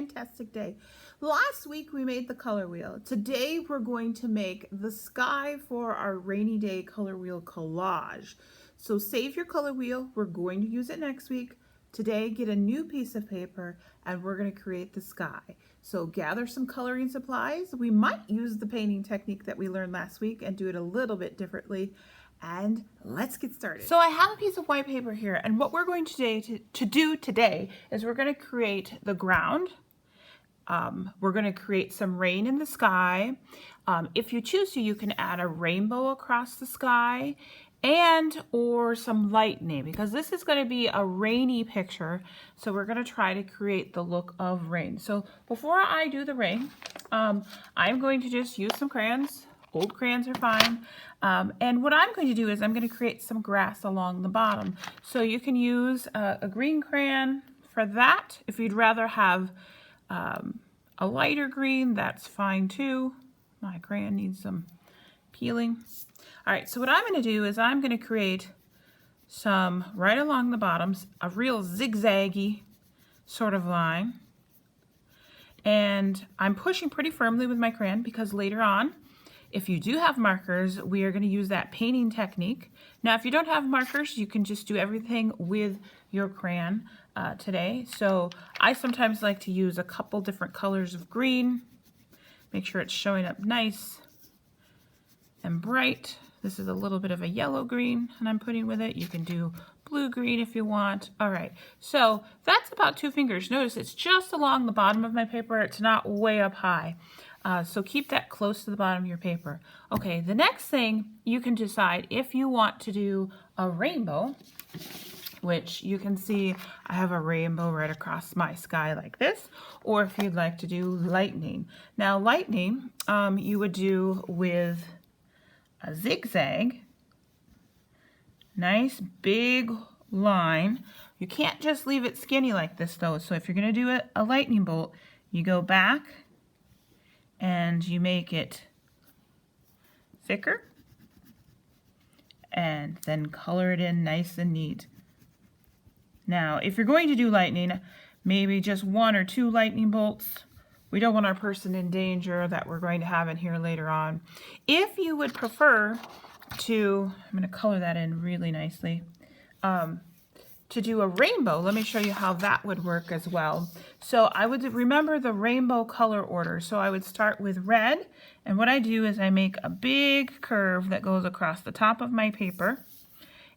fantastic day. Last week we made the color wheel. Today we're going to make the sky for our rainy day color wheel collage. So save your color wheel. We're going to use it next week. Today get a new piece of paper and we're going to create the sky. So gather some coloring supplies. We might use the painting technique that we learned last week and do it a little bit differently. And let's get started. So I have a piece of white paper here, and what we're going to do today is we're going to create the ground. We're going to create some rain in the sky. If you choose to, you can add a rainbow across the sky and or some lightning, because this is going to be a rainy picture. So we're going to try to create the look of rain. So before I do the rain, I'm going to just use some crayons. Old crayons are fine. And what I'm going to do is I'm going to create some grass along the bottom. So you can use a green crayon for that. If you'd rather have a lighter green, that's fine too. My crayon needs some peeling. All right, so what I'm going to do is I'm going to create some right along the bottoms, a real zigzaggy sort of line. And I'm pushing pretty firmly with my crayon because later on, if you do have markers, we are going to use that painting technique. Now, if you don't have markers, you can just do everything with your crayon today. So I sometimes like to use a couple different colors of green. Make sure it's showing up nice and bright. This is a little bit of a yellow green, and I'm putting with it. You can do blue green if you want. All right, so that's about 2 fingers. Notice it's just along the bottom of my paper. It's not way up high. So keep that close to the bottom of your paper. Okay, the next thing, you can decide if you want to do a rainbow, which you can see I have a rainbow right across my sky like this, or if you'd like to do lightning. Now lightning, you would do with a zigzag, nice big line. You can't just leave it skinny like this though. So if you're gonna do a lightning bolt, you go back and you make it thicker and then color it in nice and neat. Now, if you're going to do lightning, maybe just 1 or 2 lightning bolts. We don't want our person in danger that we're going to have in here later on. If you would prefer to, I'm going to color that in really nicely, to do a rainbow, let me show you how that would work as well. So I would remember the rainbow color order. So I would start with red, and what I do is I make a big curve that goes across the top of my paper,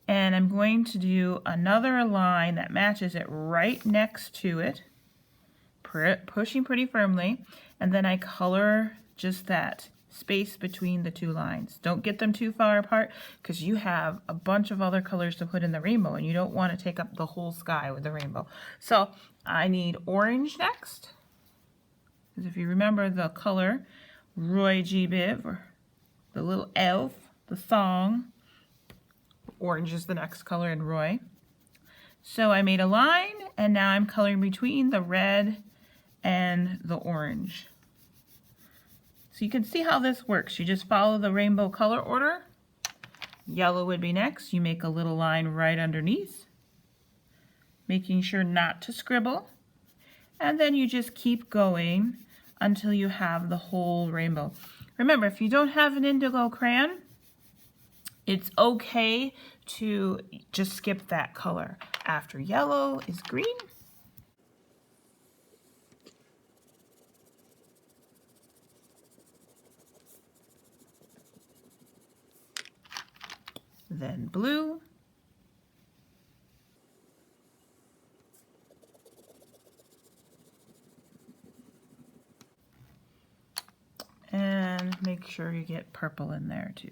and I'm going to do another line that matches it right next to it, pushing pretty firmly, and then I color just that space between the 2 lines. Don't get them too far apart because you have a bunch of other colors to put in the rainbow and you don't want to take up the whole sky with the rainbow. So I need orange next, because if you remember the color Roy G. Biv, or the little elf, the song, orange is the next color in Roy. So I made a line and now I'm coloring between the red and the orange. So you can see how this works. You just follow the rainbow color order. Yellow would be next. You make a little line right underneath, making sure not to scribble. And then you just keep going until you have the whole rainbow. Remember, if you don't have an indigo crayon, it's okay to just skip that color. After yellow is green. Then blue, and make sure you get purple in there too.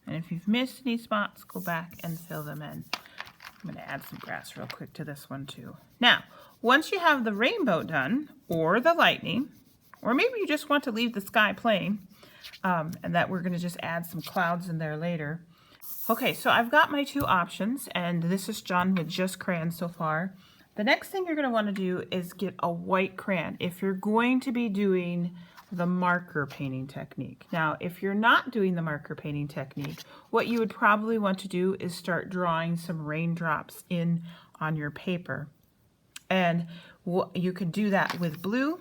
And if you've missed any spots, go back and fill them in. I'm going to add some grass real quick to this one too. Now, once you have the rainbow done, or the lightning, or maybe you just want to leave the sky plain, and that we're going to just add some clouds in there later. Okay, so I've got my 2 options, and this is done with just crayons so far. The next thing you're going to want to do is get a white crayon. If you're going to be doing the marker painting technique. Now, if you're not doing the marker painting technique, what you would probably want to do is start drawing some raindrops in on your paper. And you could do that with blue.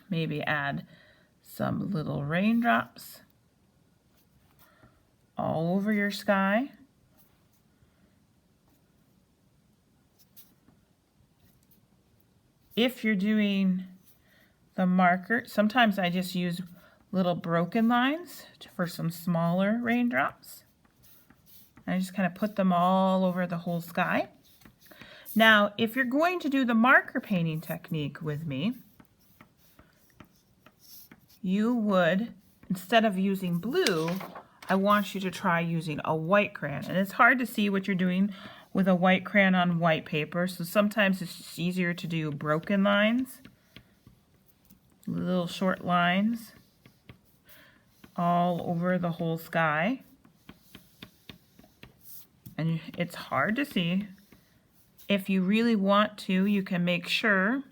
Maybe add some little raindrops all over your sky. If you're doing the marker, sometimes I just use little broken lines for some smaller raindrops. I just kind of put them all over the whole sky. Now, if you're going to do the marker painting technique with me, you would, instead of using blue, I want you to try using a white crayon. And it's hard to see what you're doing with a white crayon on white paper, so sometimes it's just easier to do broken lines, little short lines all over the whole sky. And it's hard to see. If you really want to, you can make sure,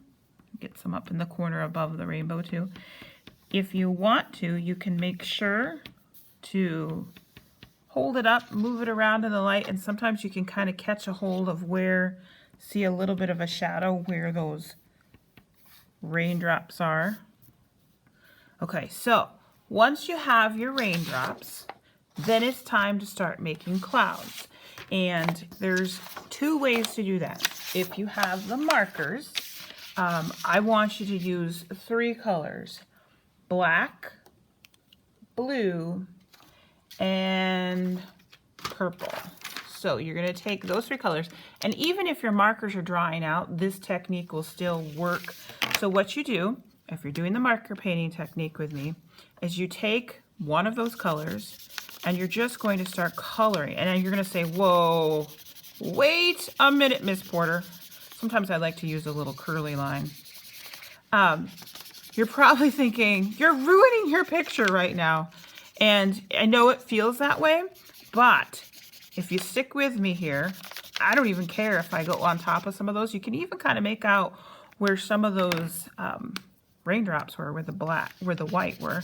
get some up in the corner above the rainbow too. If you want to, you can make sure to hold it up, move it around in the light, and sometimes you can kind of catch a hold of where, see a little bit of a shadow where those raindrops are. Okay, so once you have your raindrops, then it's time to start making clouds. And there's two ways to do that. If you have the markers, I want you to use 3 colors: black, blue, and purple. So you're going to take those 3 colors, and even if your markers are drying out, this technique will still work. So what you do, if you're doing the marker painting technique with me, is you take one of those colors and you're just going to start coloring. And then you're going to say, whoa, wait a minute, Miss Porter. Sometimes I like to use a little curly line. You're probably thinking, you're ruining your picture right now. And I know it feels that way, but if you stick with me here, I don't even care if I go on top of some of those. You can even kind of make out where some of those raindrops were, where the white were.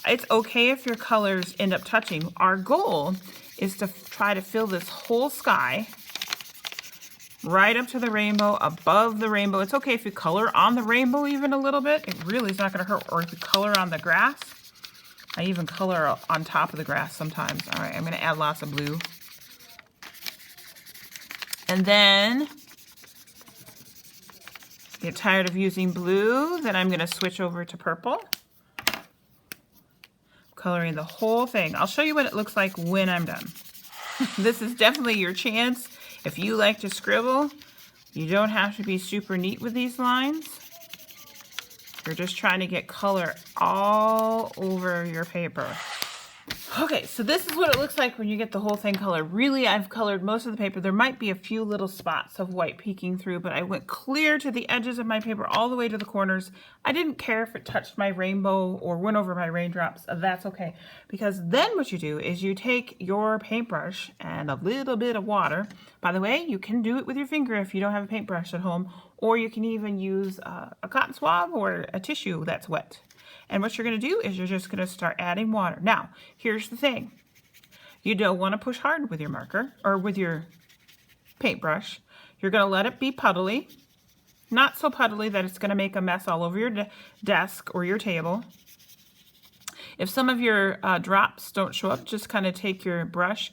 It's okay if your colors end up touching. Our goal is to try to fill this whole sky right up to the rainbow, above the rainbow. It's okay if you color on the rainbow even a little bit. It really is not going to hurt. Or if you color on the grass. I even color on top of the grass sometimes. All right, I'm going to add lots of blue. And then, get tired of using blue, then I'm going to switch over to purple. Coloring the whole thing. I'll show you what it looks like when I'm done. This is definitely your chance. If you like to scribble, you don't have to be super neat with these lines. You're just trying to get color all over your paper. Okay, so this is what it looks like when you get the whole thing colored. Really, I've colored most of the paper. There might be a few little spots of white peeking through, but I went clear to the edges of my paper all the way to the corners. I didn't care if it touched my rainbow or went over my raindrops. That's okay, because then what you do is you take your paintbrush and a little bit of water. By the way, you can do it with your finger if you don't have a paintbrush at home, or you can even use a cotton swab or a tissue that's wet. And what you're going to do is you're just going to start adding water. Now, here's the thing. You don't want to push hard with your marker or with your paintbrush. You're going to let it be puddly. Not so puddly that it's going to make a mess all over your desk or your table. If some of your drops don't show up, just kind of take your brush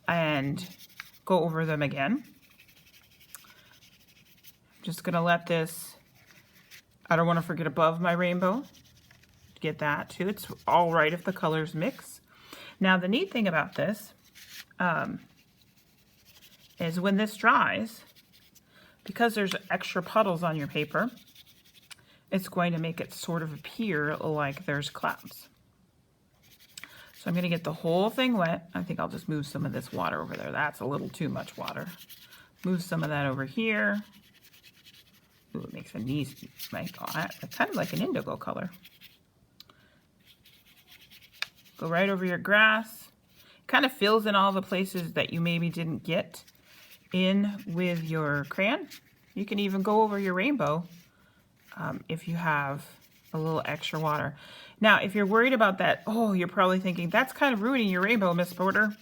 and go over them again. Just going to let this, I don't want to forget above my rainbow. Get that too. It's all right if the colors mix. Now the neat thing about this is when this dries, because there's extra puddles on your paper, it's going to make it sort of appear like there's clouds. So I'm going to get the whole thing wet. I think I'll just move some of this water over there. That's a little too much water. Move some of that over here. Ooh, it makes a nice, kind of like an indigo color. Go right over your grass. Kind of fills in all the places that you maybe didn't get in with your crayon. You can even go over your rainbow if you have a little extra water. Now, if you're worried about that, oh, you're probably thinking, that's kind of ruining your rainbow, Miss Porter.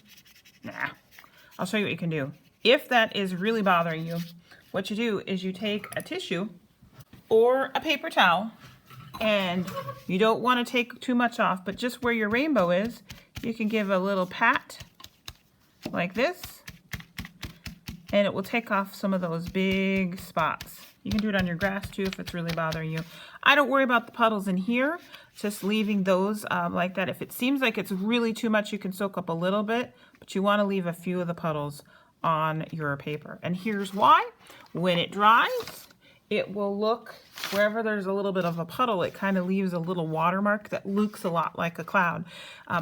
Nah, I'll show you what you can do. If that is really bothering you, what you do is you take a tissue or a paper towel, and you don't want to take too much off, but just where your rainbow is, you can give a little pat like this, and it will take off some of those big spots. You can do it on your grass too if it's really bothering you. I don't worry about the puddles in here, just leaving those like that. If it seems like it's really too much, you can soak up a little bit, but you want to leave a few of the puddles on your paper. And here's why. When it dries, it will look, wherever there's a little bit of a puddle, it kind of leaves a little watermark that looks a lot like a cloud.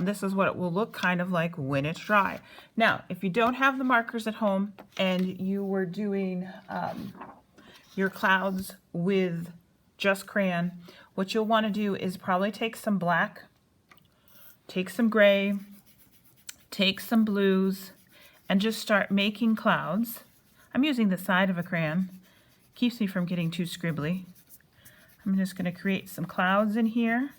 This is what it will look kind of like when it's dry. Now, if you don't have the markers at home and you were doing your clouds with just crayon, what you'll want to do is probably take some black, take some gray, take some blues, and just start making clouds. I'm using the side of a crayon. Keeps me from getting too scribbly. I'm just going to create some clouds in here.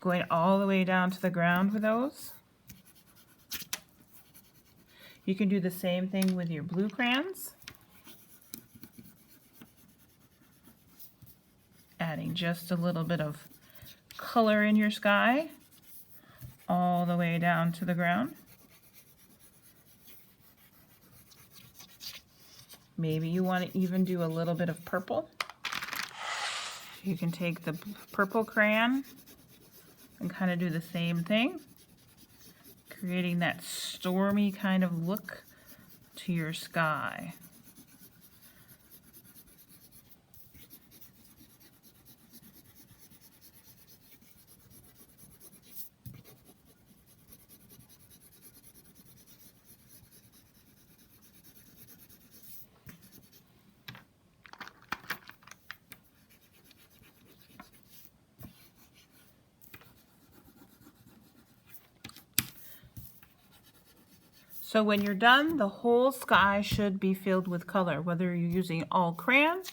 Going all the way down to the ground with those. You can do the same thing with your blue crayons. Adding just a little bit of color in your sky all the way down to the ground. Maybe you want to even do a little bit of purple. You can take the purple crayon and kind of do the same thing, creating that stormy kind of look to your sky. So when you're done, the whole sky should be filled with color, whether you're using all crayon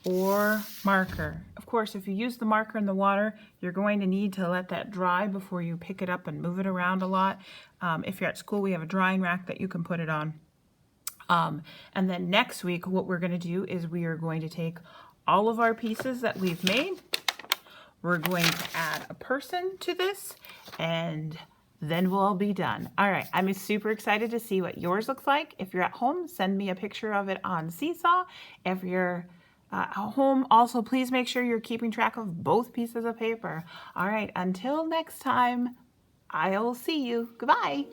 or marker. Of course, if you use the marker in the water, you're going to need to let that dry before you pick it up and move it around a lot. If you're at school, we have a drying rack that you can put it on. And then next week, what we're going to do is we are going to take all of our pieces that we've made. We're going to add a person to this, and then we'll be done. All right, I'm super excited to see what yours looks like. If you're at home, send me a picture of it on Seesaw. If you're at home, also please make sure you're keeping track of both pieces of paper. All right, until next time, I'll see you. Goodbye.